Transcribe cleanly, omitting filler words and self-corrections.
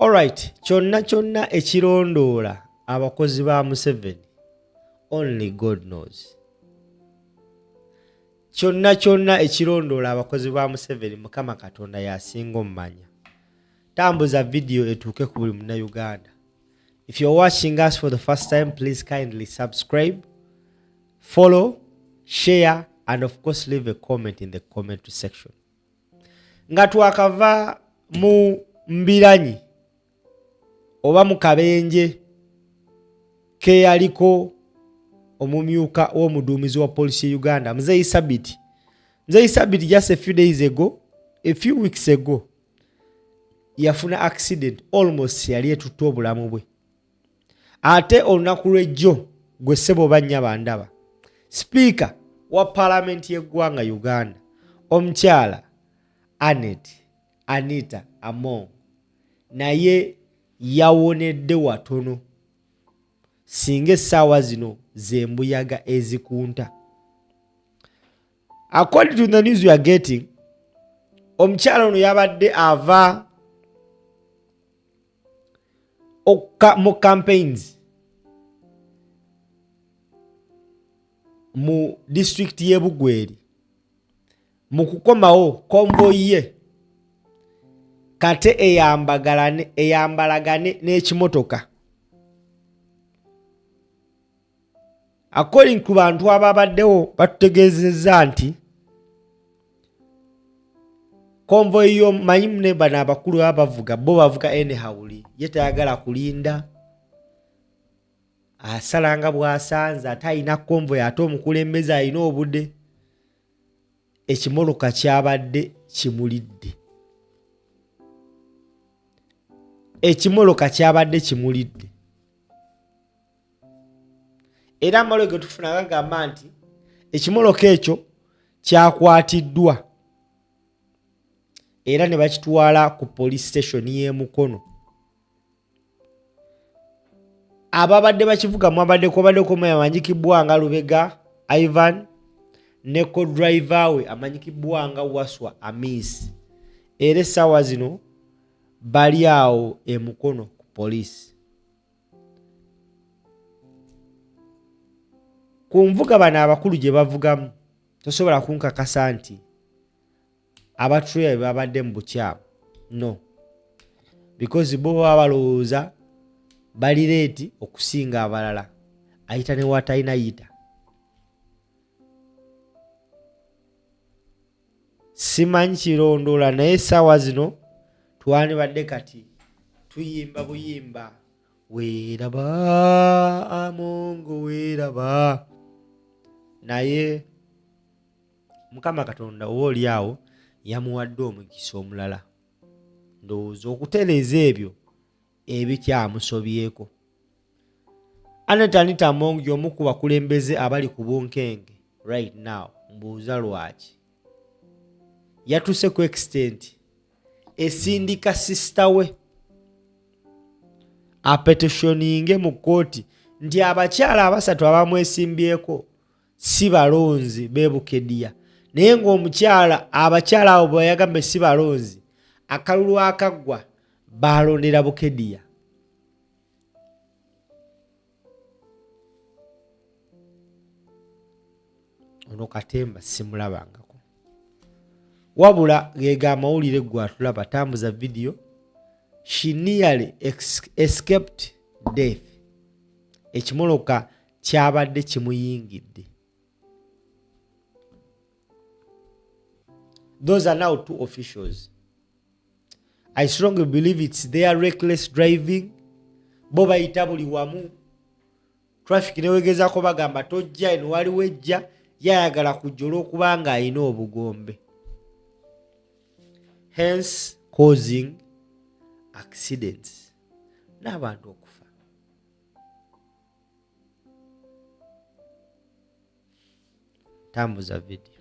Alright, kyonna ekirondoola abakozi ba Museveni, only God knows. Kyonna ekirondoola abakozi ba Museveni, Mukama Katonda y'asinga omumanya. Tambuza video etuuke ku buli Munnayuganda. If you're watching us for the first time, please kindly subscribe, follow, share, and of course leave a comment in the comment section. Nga twakava mu Mbiranyi oba Mukabenjje ke yaliko omumyuka w'omuduumizi wa poliisi Uganda, Muzeeyi Sabiti just a few weeks ago yafuna accident, almost yali etutta obulamu bwe. Ate olunaku lw'ejjo gwe ssebo bannya bandaba, Speaker wa Parliament y'eggwanga Uganda, omukyala Anita naye yawonedde watono singa essaawa zino z'embuyaga ezikunta. According to the news we are getting, omukyala ono yabadde ava Mukampeyini mu district y'e Bugweri mu kukomawo konvoyi ye kate eyambalagane n'ekimotoka. According ku bantu ababaddewo batutegeezezza nti konvoyi yo manyimune bano abakulu abavuga bo bavuga anyhowly, ye tayagala kulinda, asalanga bw'asanze, ate alina konvoyi, ate omukulembeze alina obudde. Ekimoloka kyabadde kimulidde. Era amalwe ge tufuna gagamba nti ekimoloka ekyo kyakwatiddwa era ne bakitwala ku police station y'e Mukono. Ababadde bakivuga babaddeko amanyikibwa nga Lubega Ivan ne co-driver we amanyikibwa nga Waswa Amis. Era essaawa zino bali awo e Mukono ku police. Ku nvuga bano abakulu gye bavugamu tosobola kunkakasa nti abatruya babadde mu bukyamu. No. Because bo baba balowooza bali leeti okusinga abalala. Ayita ne watalina yita. Simanyi kirondoola naye essaawa zino twandibadde kati tuyimba buyimba weeraba Amongo weeraba. Naye Mukama Katonda ooli awo yamuwadde omukisa omulala. Ndowooza okutereeza ebyo ebikyamusobyeko. Anita Amongo omu ku bakulembeze abali ku bunkenge right now, mbuuza lwaki yatuuse ku extent esindika sisita we apetitioninge mu kkooti nti abakyala abasatu abamwesimbyeko si balonzi beebukedya, naye abakyala abo bwe yagambe si balonzi, akalulu akaggwa baalondera Bukedya. Ono Katemba simulabangako, wabula geega amawulire gwe atulaba. Tambuza video. She nearly escaped death. Ekimoloka kyabadde kimuyingidde. Those are now two officials. I strongly believe it's their reckless driving. Bo bayita buli wamu. Traffic newegezaako bagamba tojja eno waliwo ejja, yayagala kujja olw'okubanga alina obugombe. Hence causing accidents n'abantu okufa. Tambuza video.